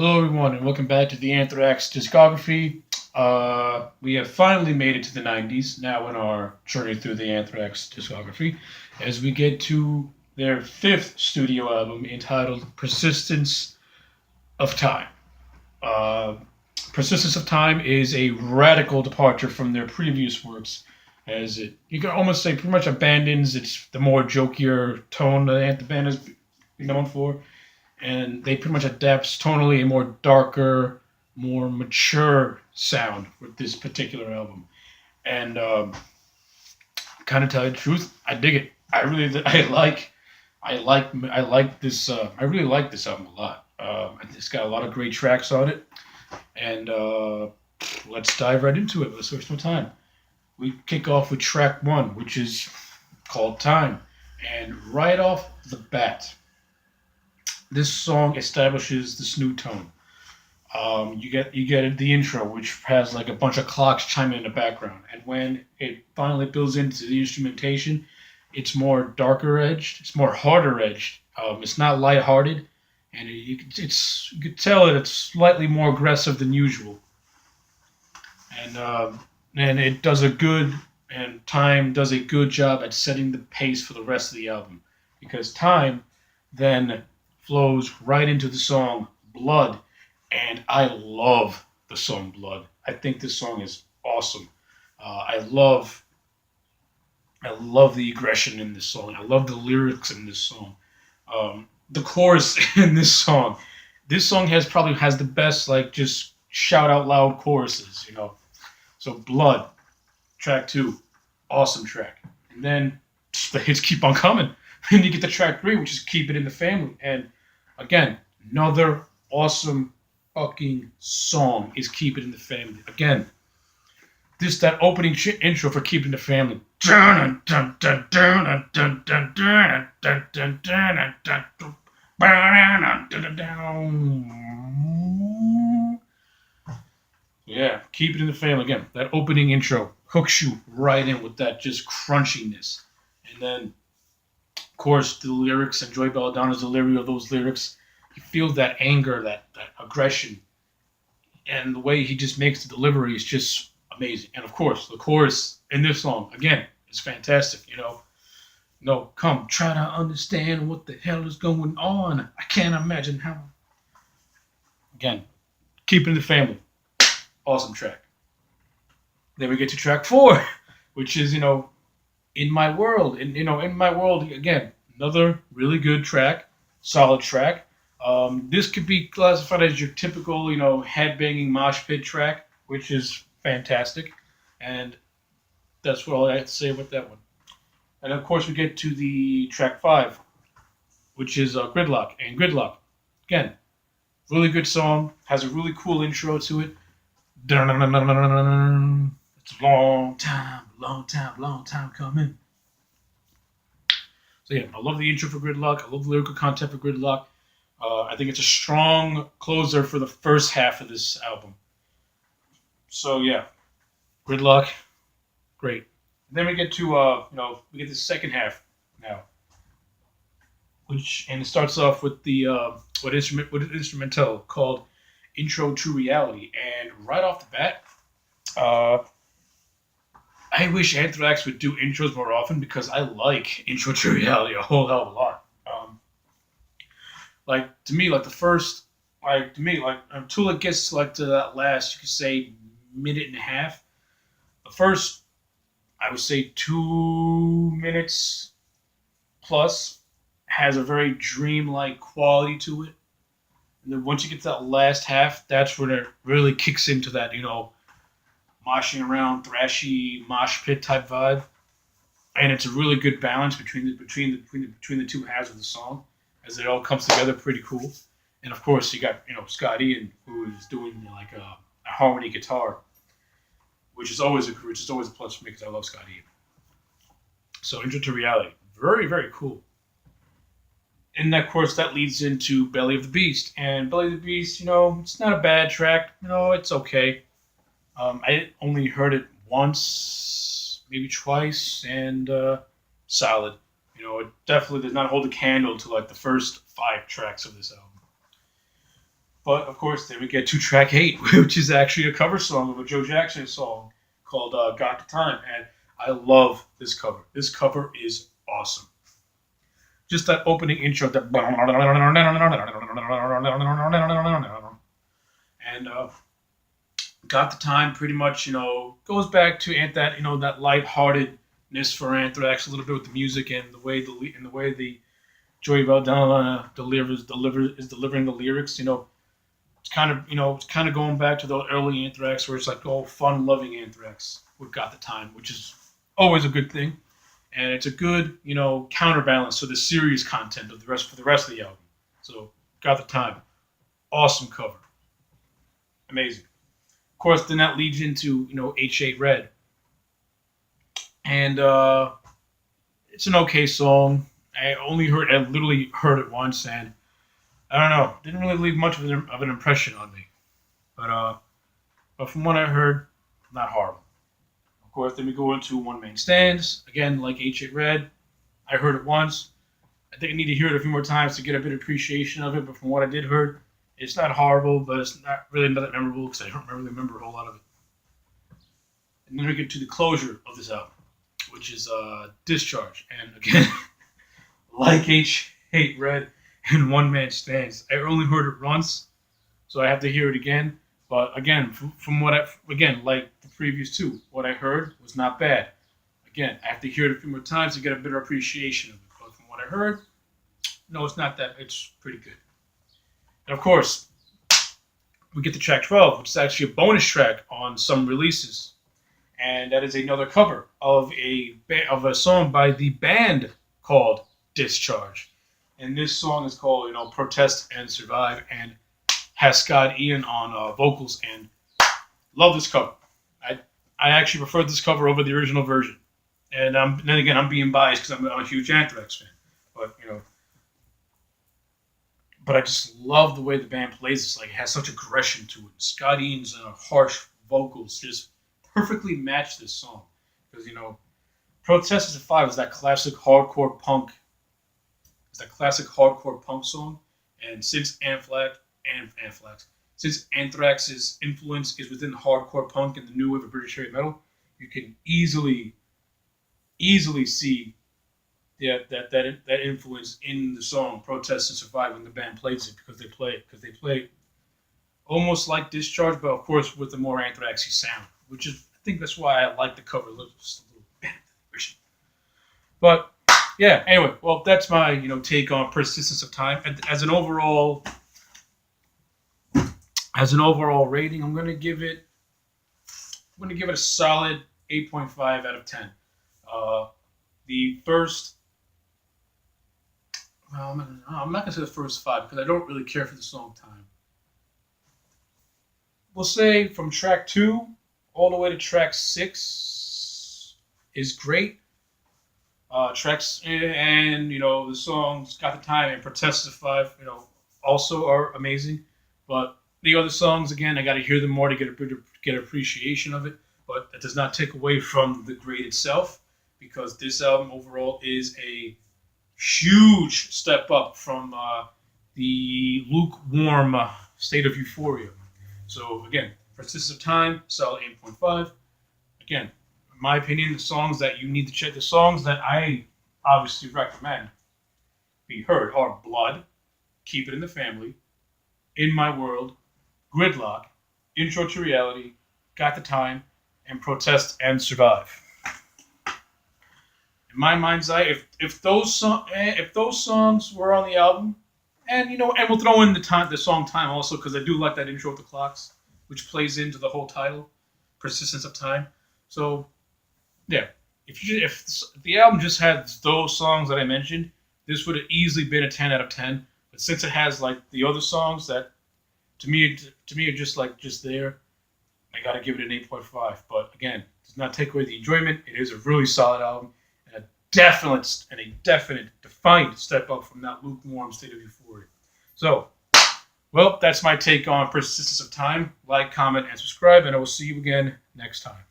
Hello, everyone, and welcome back to the Anthrax discography. We have finally made it to the 90s now in our journey through the Anthrax discography as we get to their fifth studio album entitled Persistence of Time. Uh, Persistence of Time is a radical departure from their previous works, as it you can almost say pretty much abandons its the more jokier tone that the band has been known for, and they pretty much adapts tonally a more darker, more mature sound with this particular album. And kind of tell you the truth, I dig it. I like this. I really like this album a lot. It's got a lot of great tracks on it, and let's dive right into it. Let's waste no time. We kick off with track one, which is called "Time," and right off the bat, this song establishes this new tone. You get the intro, which has like a bunch of clocks chiming in the background, and when it finally builds into the instrumentation, it's more darker edged, it's more harder edged. It's not lighthearted, and you could tell that it's slightly more aggressive than usual, and it does a good and Time does a good job at setting the pace for the rest of the album, because Time then flows right into the song Blood, and I love the song Blood. I think this song is awesome. I love the aggression in this song. I love the lyrics in this song. The chorus in this song. This song probably has the best like just shout out loud choruses. So Blood, track two, awesome track. And then the hits keep on coming. Then you get the track three, which is Keep It in the Family. And again, another awesome fucking song is Keep It in the Family. Again, that opening intro for Keep It in the Family. Yeah, Keep It in the Family. Again, that opening intro hooks you right in with that just crunchiness. And then, of course, the lyrics and Joey Belladonna's delivery of those lyrics. You feel that anger, that aggression, and the way he just makes the delivery is just amazing. And of course, the chorus in this song again is fantastic. No, come try to understand what the hell is going on. I can't imagine how. Again, keeping the family, awesome track. Then we get to track four, which is in my world, in my world again, another really good track, solid track. This could be classified as your typical, headbanging mosh pit track, which is fantastic, and that's what all I have to say about that one. And of course, we get to the track five, which is Gridlock. And Gridlock, again, really good song, has a really cool intro to it. It's a long time, long time coming. So yeah, I love the intro for Gridlock. I love the lyrical content for Gridlock. I think it's a strong closer for the first half of this album. So yeah, Gridlock, great. Then we get to we get the second half now, which and it starts off with the what instrumental called "Intro to Reality," and right off the bat, uh, I wish Anthrax would do intros more often because I like Intro to Reality a whole hell of a lot. Like to me, like the first, like to me, like until it gets like to that last, you could say minute and a half. The first, I would say 2 minutes plus has a very dreamlike quality to it. And then once you get to that last half, that's when it really kicks into that, moshing around, thrashy mosh pit type vibe. And it's a really good balance between the two halves of the song, as it all comes together pretty cool. And of course, you got Scott Ian, who is doing like a harmony guitar, which is always a plus for me because I love Scott Ian. So Intro to Reality, very very cool. And of course, that leads into Belly of the Beast. And Belly of the Beast, it's not a bad track. It's okay. I only heard it once, maybe twice, and solid. It definitely does not hold a candle to like the first five tracks of this album. But of course, then we get to track 8, which is actually a cover song of a Joe Jackson song called "Got the Time," and I love this cover. This cover is awesome. Just that opening intro, that and "Got the Time" pretty much goes back to that that lightheartedness for Anthrax a little bit with the music and the way the Joey Belladonna is delivering the lyrics. It's kind of going back to the early Anthrax where it's like fun-loving Anthrax. We've got the time, which is always a good thing, and it's a good counterbalance to the serious content of the rest of the album. So, got the time, awesome cover, amazing. Of course, then that leads into H8 Red, and it's an okay song. I literally heard it once, and I don't know, didn't really leave much of an impression on me. But from what I heard, not horrible. Of course, then we go into One Man Stands. Again, like H8 Red, I heard it once. I think I need to hear it a few more times to get a bit of appreciation of it. But from what I did hear, it's not horrible, but it's not really that memorable because I don't really remember a whole lot of it. And then we get to the closure of this album, which is Discharge. And again, like H8 Red and One Man Stands, I only heard it once, so I have to hear it again. But again, from like the previous two, what I heard was not bad. Again, I have to hear it a few more times to get a better appreciation of it. But from what I heard, no, it's not that. It's pretty good. And of course, we get to track 12, which is actually a bonus track on some releases, and that is another cover of a song by the band called Discharge. And this song is called Protest and Survive, and has Scott Ian on vocals, and love this cover. I actually prefer this cover over the original version. And then again, I'm being biased because I'm a huge Anthrax fan. But I just love the way the band plays this. Like, it has such aggression to it. Scott Ian's harsh vocals just perfectly match this song. Because, Protest and Survive is that classic hardcore punk. It's that classic hardcore punk song. And since since Anthrax's influence is within hardcore punk and the new wave of British heavy metal, you can easily see that influence in the song "Protest and Survive" when the band plays it, because they play almost like Discharge, but of course with a more Anthraxy sound, which is, I think that's why I like the cover just a little bit. But yeah, anyway, well, that's my take on Persistence of Time. As an overall rating, I'm gonna give it a solid 8.5 out of 10. The first, well, I'm not gonna say the first 5 because I don't really care for the song Time. We'll say from track 2 all the way to track 6 is great. Tracks and the songs "Got the Time" and "Protest the Five," also are amazing. But the other songs, again, I got to hear them more to get appreciation of it. But that does not take away from the grade itself, because this album overall is a huge step up from the lukewarm State of Euphoria. So again, Persistence of Time, solid 8.5. Again, in my opinion, the songs that you need to check, the songs that I obviously recommend be heard are Blood, Keep It in the Family, In My World, Gridlock, Intro to Reality, Got the Time, and Protest and Survive. In my mind's eye, if those songs were on the album, and we'll throw in the song Time also, because I do like that intro with the clocks, which plays into the whole title, Persistence of Time. So yeah, if the album just had those songs that I mentioned, this would have easily been a 10 out of 10. But since it has like the other songs that to me are just there, I gotta give it an 8.5. But again, it does not take away the enjoyment. It is a really solid album, and a definite defined step up from that lukewarm State of Euphoria. So, well, that's my take on Persistence of Time. Like, comment, and subscribe, and I will see you again next time.